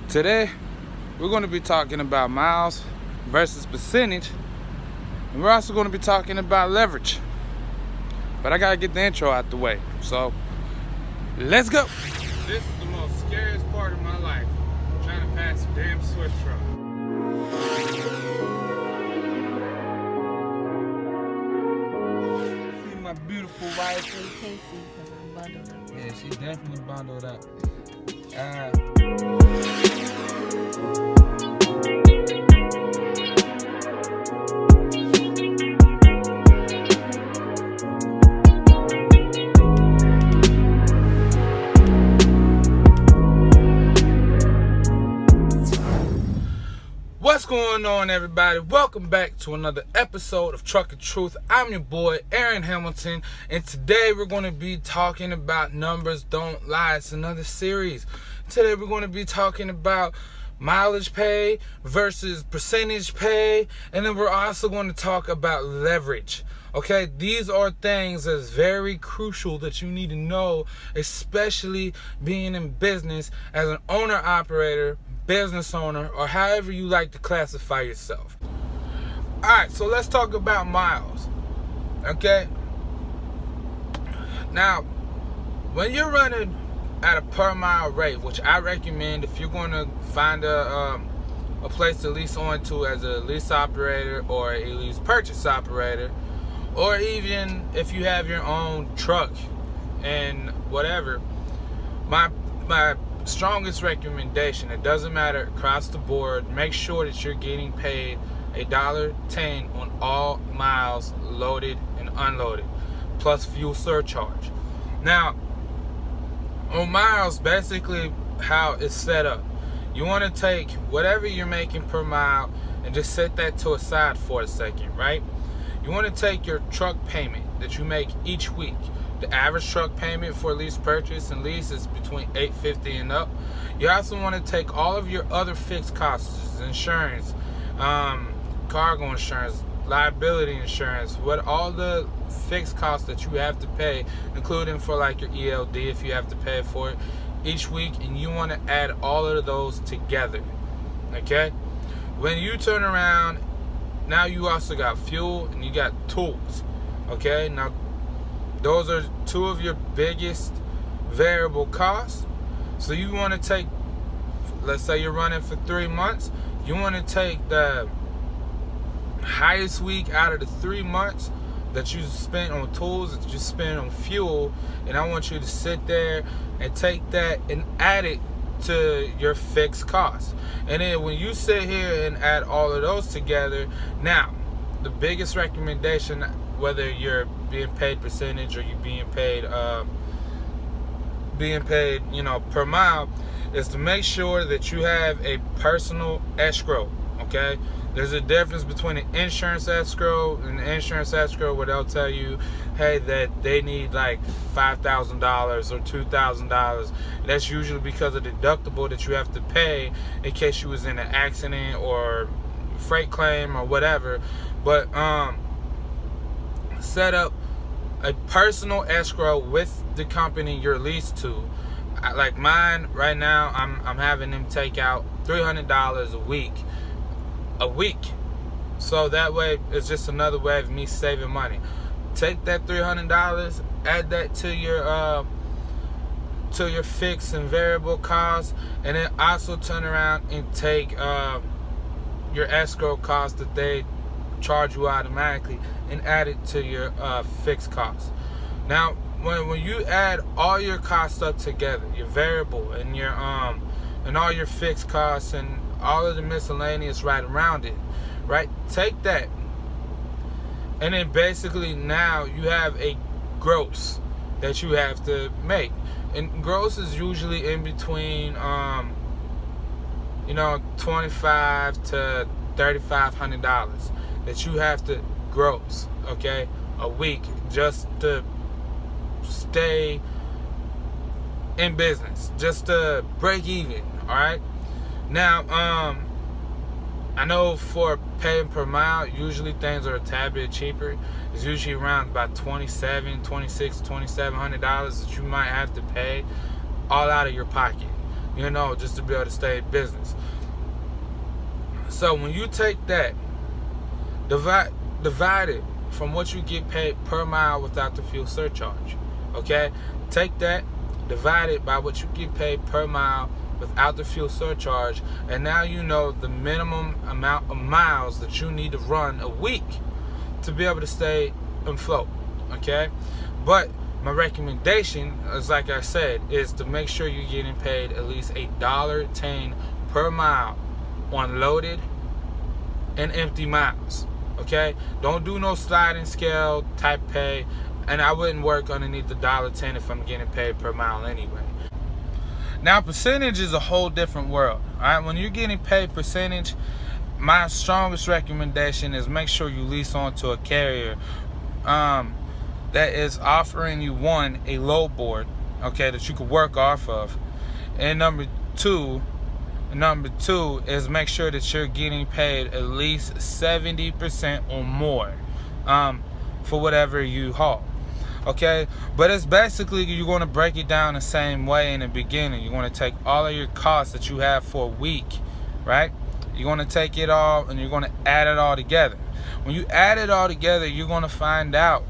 Today, we're going to be talking about miles versus percentage, and we're also going to be talking about leverage. But I got to get the intro out the way, so let's go. This is the most scariest part of my life, trying to pass a damn Swift truck. See my beautiful wife. You can't see because I'm bundled up. Yeah, she's definitely bundled up. What's going on, everybody? Welcome back to another episode of Trucking Truth. I'm your boy Aaron Hamilton, and today we're going to be talking about Numbers Don't Lie. It's another series. Today we're going to be talking about mileage pay versus percentage pay, and then we're also going to talk about leverage. Okay, these are things that's very crucial that you need to know, especially being in business as an owner-operator, business owner, or however you like to classify yourself. Alright, so let's talk about miles. Okay? Now, when you're running at a per mile rate, which I recommend if you're going to find a place to lease onto as a lease operator or a lease purchase operator, or even if you have your own truck and whatever, my strongest recommendation, it doesn't matter across the board, make sure that you're getting paid $1.10 on all miles loaded and unloaded, plus fuel surcharge. Now, on miles, basically how it's set up, you want to take whatever you're making per mile and just set that to a side for a second, right? You want to take your truck payment that you make each week. The average truck payment for lease purchase and lease is between $850 and up. You also want to take all of your other fixed costs, insurance, cargo insurance, liability insurance, all the fixed costs that you have to pay, including for like your ELD if you have to pay for it each week, and you want to add all of those together. Okay? When you turn around, now you also got fuel and you got tools. Okay? Now, those are two of your biggest variable costs. So you want to take, let's say you're running for 3 months, you want to take the highest week out of the 3 months that you spent on tools, that you spent on fuel, and I want you to sit there and take that and add it to your fixed costs. And then when you sit here and add all of those together, now the biggest recommendation, whether you're being paid percentage or you're being paid per mile, is to make sure that you have a personal escrow. Okay, there's a difference between an insurance escrow and an insurance escrow where they'll tell you, hey, that they need like $5,000 or $2,000. That's usually because of the deductible that you have to pay in case you was in an accident or freight claim or whatever. But set up a personal escrow with the company you're leased to. Like mine right now, I'm having them take out $300 a week. So that way, it's just another way of me saving money. Take that $300, add that to your fixed and variable costs, and then also turn around and take your escrow costs that they charge you automatically and add it to your fixed costs. Now, when you add all your costs up together, your variable and your and all your fixed costs and all of the miscellaneous right around it, right? Take that, and then basically now you have a gross that you have to make, and gross is usually in between $2,500 to $3,500 that you have to gross, okay, a week, just to stay in business, just to break even. All right. Now, I know for paying per mile, usually things are a tad bit cheaper. It's usually around about $2,700 that you might have to pay all out of your pocket. you know, just to be able to stay in business. So when you take that, divide it from what you get paid per mile without the fuel surcharge. Okay? Take that, divide it by what you get paid per mile without the fuel surcharge, and now you know the minimum amount of miles that you need to run a week to be able to stay afloat. Okay? But my recommendation, as like I said, is to make sure you're getting paid at least $1.10 per mile on loaded and empty miles. Okay? Don't do no sliding scale type pay, and I wouldn't work underneath the $1.10 if I'm getting paid per mile anyway. Now, percentage is a whole different world. Alright, when you're getting paid percentage, my strongest recommendation is make sure you lease onto a carrier that is offering you, one, a load board, okay, that you can work off of, and number two is make sure that you're getting paid at least 70% or more for whatever you haul. Okay, but it's basically, you're going to break it down the same way in the beginning. You're going to take all of your costs that you have for a week, right? You're going to take it all and you're going to add it all together. When you add it all together, you're going to find out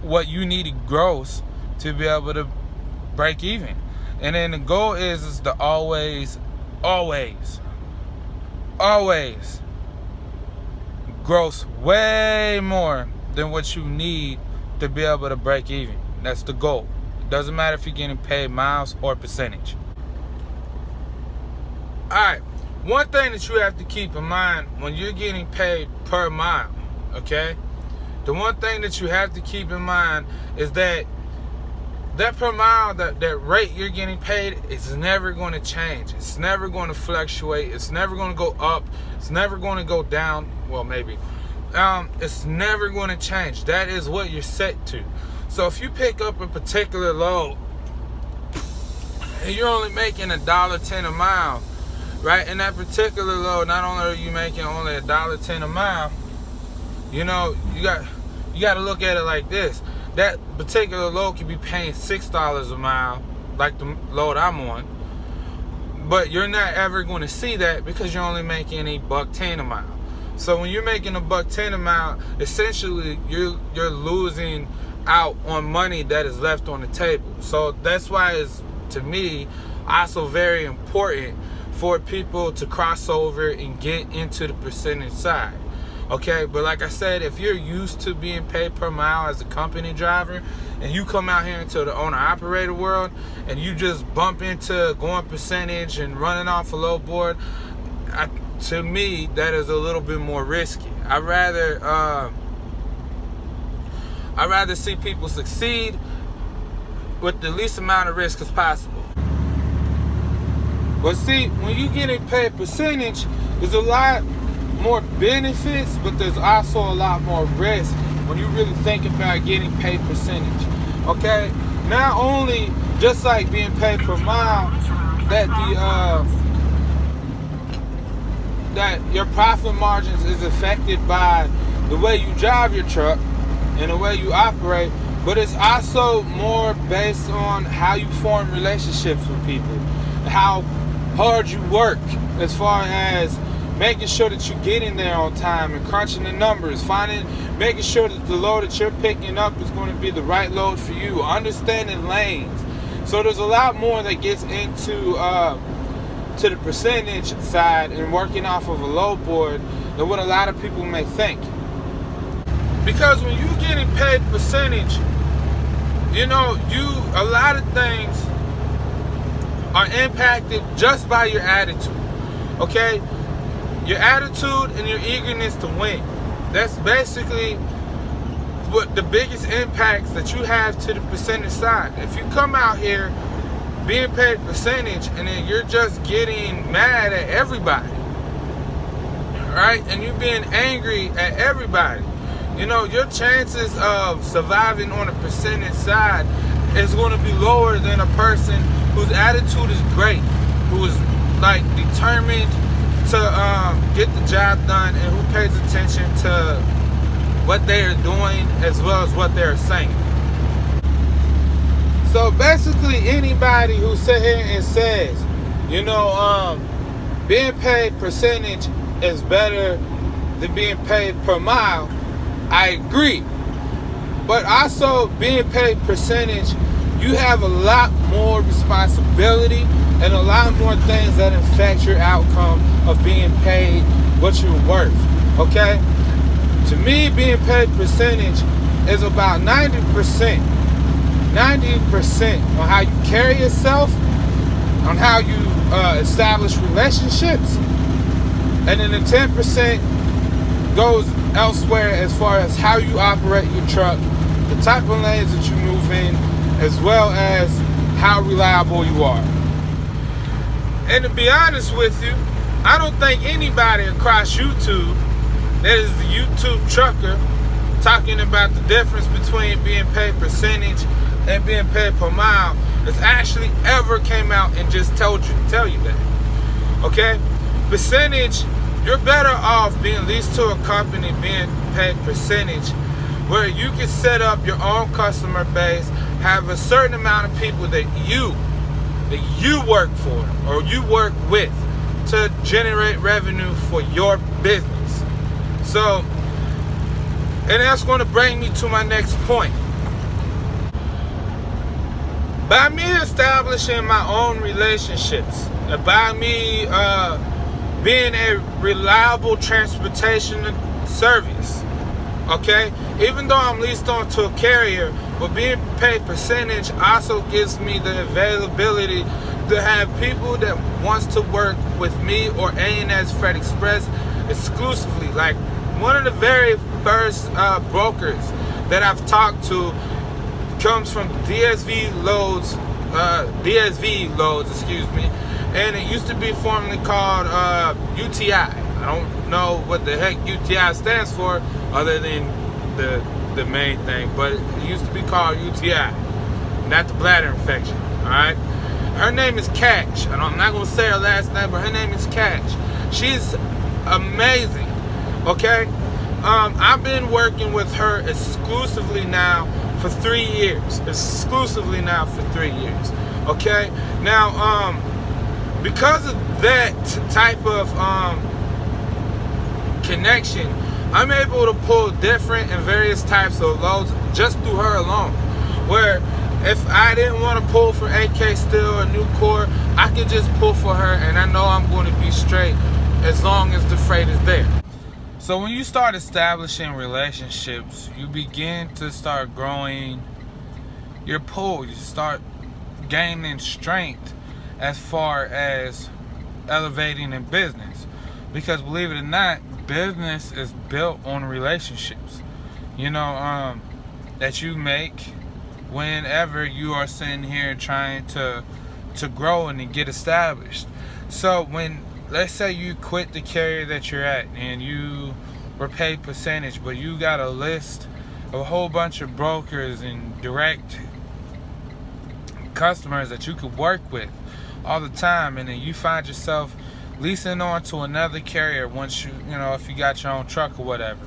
what you need to gross to be able to break even. And then the goal is to always gross way more than what you need to be able to break even. That's the goal. It doesn't matter if you're getting paid miles or percentage. Alright, one thing that you have to keep in mind when you're getting paid per mile, okay? The one thing that you have to keep in mind is that per mile, that rate you're getting paid is never going to change. It's never going to fluctuate. It's never going to go up. It's never going to go down. Well, maybe. It's never going to change. That is what you're set to. So if you pick up a particular load and you're only making $1.10 a mile, right? In that particular load, not only are you making only $1.10 a mile, you know, you got to look at it like this. That particular load could be paying $6 a mile, like the load I'm on, but you're not ever going to see that because you're only making $1.10 a mile. So when you're making $1.10 a mile, essentially you're losing out on money that is left on the table. So that's why it's, to me, also very important for people to cross over and get into the percentage side. Okay, but like I said, if you're used to being paid per mile as a company driver, and you come out here into the owner-operator world, and you just bump into going percentage and running off a load board, to me, that is a little bit more risky. I'd rather see people succeed with the least amount of risk as possible. But see, when you getting paid percentage, there's a lot more benefits, but there's also a lot more risk when you really think about getting paid percentage. Okay, not only just like being paid per mile, that your profit margins is affected by the way you drive your truck and the way you operate, but it's also more based on how you form relationships with people, how hard you work as far as making sure that you get in there on time and crunching the numbers, making sure that the load that you're picking up is going to be the right load for you, understanding lanes. So there's a lot more that gets into to the percentage side and working off of a load board than what a lot of people may think. Because when you're getting paid percentage, you know, a lot of things are impacted just by your attitude. Okay? Your attitude and your eagerness to win. That's basically what the biggest impacts that you have to the percentage side. If you come out here being paid percentage and then you're just getting mad at everybody, right? And you're being angry at everybody, you know, your chances of surviving on a percentage side is going to be lower than a person whose attitude is great, who is like determined to get the job done, and who pays attention to what they are doing as well as what they're saying. So basically, anybody who sit here and says, being paid percentage is better than being paid per mile, I agree. But also, being paid percentage, you have a lot more responsibility and a lot more things that affect your outcome of being paid what you're worth. Okay? To me, being paid percentage is about 90%. 90% on how you carry yourself, on how you establish relationships, and then the 10% goes elsewhere as far as how you operate your truck, the type of lanes that you move in, as well as how reliable you are. And to be honest with you, I don't think anybody across YouTube that is the YouTube trucker talking about the difference between being paid percentage and being paid per mile has actually ever came out and just tell you that. Okay? Percentage, you're better off being leased to a company being paid percentage where you can set up your own customer base, have a certain amount of people that you work for or you work with to generate revenue for your business. So, and that's going to bring me to my next point. By me establishing my own relationships, and by me being a reliable transportation service, okay? Even though I'm leased onto a carrier, but being paid percentage also gives me the availability to have people that wants to work with me or A&S Freight Express exclusively. Like one of the very first brokers that I've talked to comes from DSV Loads, excuse me, and it used to be formerly called UTI. I don't know what the heck UTI stands for other than the main thing, but it used to be called UTI, not the bladder infection. All right, her name is Cash. I'm not gonna say her last name, but her name is Cash. She's amazing. Okay, I've been working with her exclusively now for 3 years. Exclusively now for 3 years. Okay, now because of that type of connection, I'm able to pull different and various types of loads just through her alone. Where if I didn't want to pull for AK Steel or Nucor, I could just pull for her and I know I'm going to be straight as long as the freight is there. So when you start establishing relationships, you begin to start growing your pull. You start gaining strength as far as elevating in business. Because believe it or not, business is built on relationships, that you make whenever you are sitting here trying to grow and to get established. So when, let's say you quit the carrier that you're at and you were paid percentage, but you got a list of a whole bunch of brokers and direct customers that you could work with all the time, and then you find yourself leasing on to another carrier once if you got your own truck or whatever.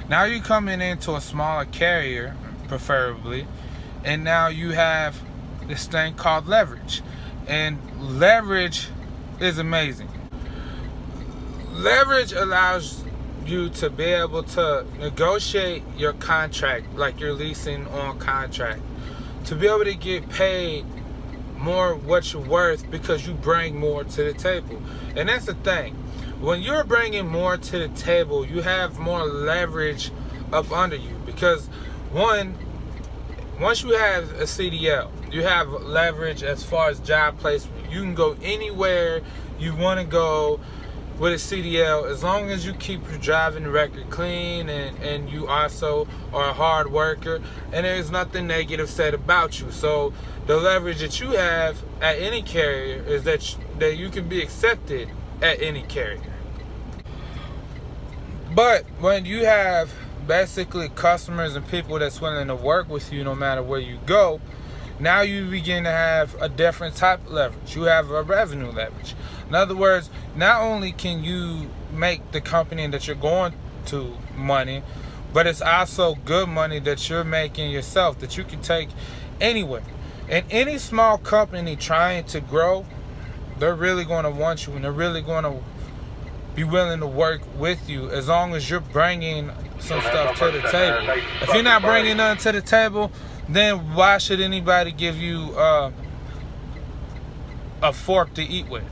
Now you're coming into a smaller carrier, preferably, and now you have this thing called leverage. And leverage is amazing. Leverage allows you to be able to negotiate your contract, like you're leasing on contract, to be able to get paid more what you're worth because you bring more to the table. And that's the thing. When you're bringing more to the table, you have more leverage up under you. Because once you have a CDL, you have leverage as far as job placement. You can go anywhere you want to go with a CDL as long as you keep your driving record clean and you also are a hard worker and there's nothing negative said about you. So the leverage that you have at any carrier is that you can be accepted at any carrier. But when you have basically customers and people that's willing to work with you no matter where you go, now you begin to have a different type of leverage. You have a revenue leverage. In other words, not only can you make the company that you're going to money, but it's also good money that you're making yourself that you can take anywhere. And any small company trying to grow, they're really going to want you, and they're really going to be willing to work with you as long as you're bringing some stuff to the table. If you're not bringing nothing to the table, then why should anybody give you a fork to eat with?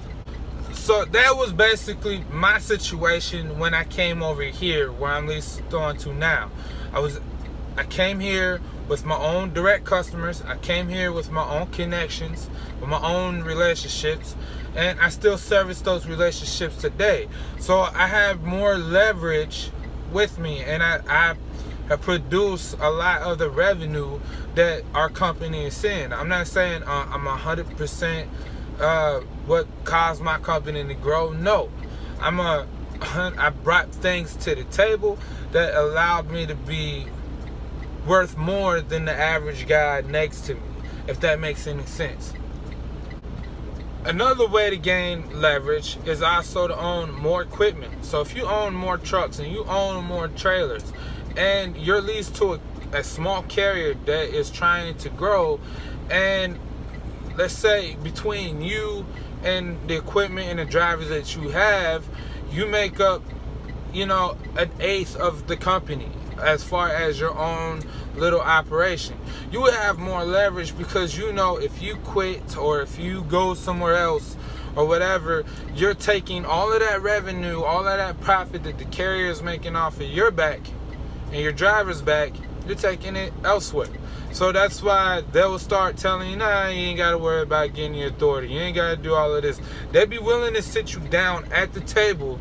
So that was basically my situation when I came over here, where I'm at least going to now. I came here with my own direct customers. I came here with my own connections, with my own relationships, and I still service those relationships today. So I have more leverage with me, and I have produced a lot of the revenue that our company is seeing. I'm not saying I'm 100% what caused my company to grow. No, I brought things to the table that allowed me to be worth more than the average guy next to me, if that makes any sense. Another way to gain leverage is also to own more equipment. So if you own more trucks and you own more trailers, and you're leased to a small carrier that is trying to grow, and let's say between you and the equipment and the drivers that you have, you make up, you know, 1/8 of the company as far as your own little operation. You would have more leverage, because you know if you quit or if you go somewhere else or whatever, you're taking all of that revenue, all of that profit that the carrier is making off of your back and your driver's back, you're taking it elsewhere. So that's why they will start telling you, nah, you ain't got to worry about getting your authority. You ain't got to do all of this. They'd be willing to sit you down at the table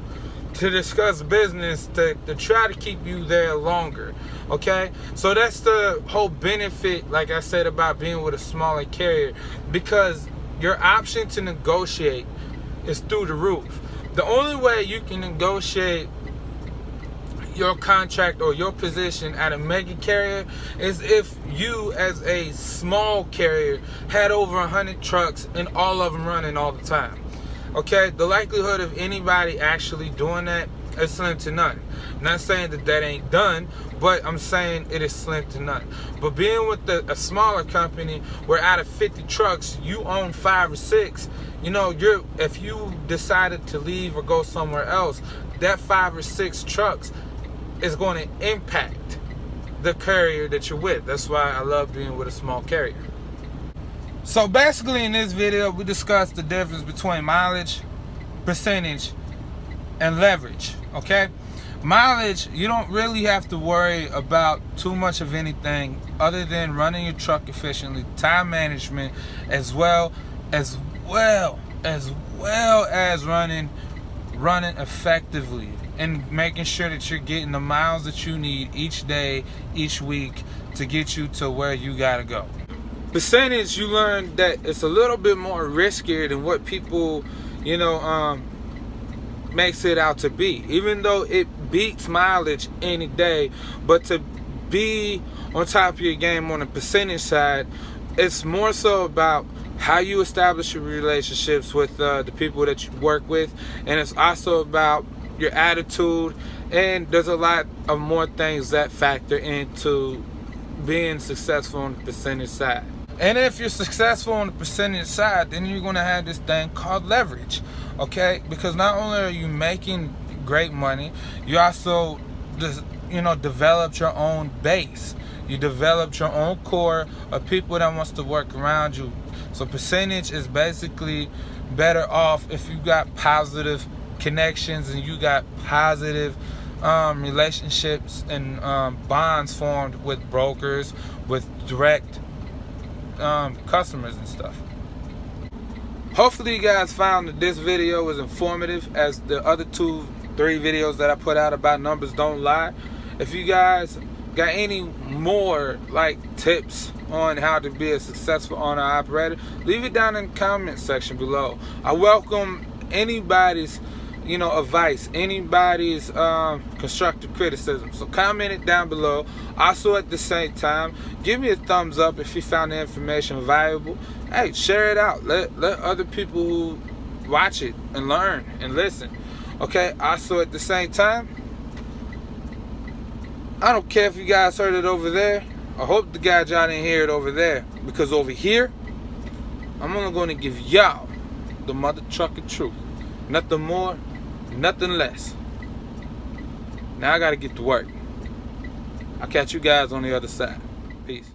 to discuss business, to try to keep you there longer. Okay? So that's the whole benefit, like I said, about being with a smaller carrier, because your option to negotiate is through the roof. The only way you can negotiate your contract or your position at a mega carrier is if you, as a small carrier, had over 100 trucks and all of them running all the time. Okay, the likelihood of anybody actually doing that is slim to none. I'm not saying that that ain't done, but I'm saying it is slim to none. But being with a smaller company, where out of 50 trucks you own 5 or 6, you know, if you decided to leave or go somewhere else, that 5 or 6 trucks is going to impact the carrier that you're with. That's why I love being with a small carrier. So basically in this video, we discussed the difference between mileage, percentage, and leverage. Okay? Mileage, you don't really have to worry about too much of anything other than running your truck efficiently, time management, as well as running effectively, and making sure that you're getting the miles that you need each day, each week, to get you to where you gotta go. Percentage, you learn that it's a little bit more riskier than what people, you know, makes it out to be. Even though it beats mileage any day, but to be on top of your game on the percentage side, it's more so about how you establish your relationships with the people that you work with, and it's also about your attitude, and there's a lot of more things that factor into being successful on the percentage side. And if you're successful on the percentage side, then you're going to have this thing called leverage, okay? Because not only are you making great money, you also, you know, developed your own base. You developed your own core of people that wants to work around you. So percentage is basically better off if you got positive connections and you got positive relationships and bonds formed with brokers, with direct customers and stuff. Hopefully you guys found that this video was informative, as the other 2-3 videos that I put out about numbers don't lie. If you guys got any more like tips on how to be a successful owner operator, leave it down in the comment section below. I welcome anybody's, you know, advice, anybody's constructive criticism. So comment it down below. Also, at the same time, give me a thumbs up if you found the information valuable. Hey, share it out. Let other people who watch it and learn and listen. Okay. Also, at the same time, I don't care if you guys heard it over there. I hope the guys y'all didn't hear it over there, because over here I'm only going to give y'all the mother trucking truth. Nothing more, nothing less. Now I got to get to work. I'll catch you guys on the other side. Peace.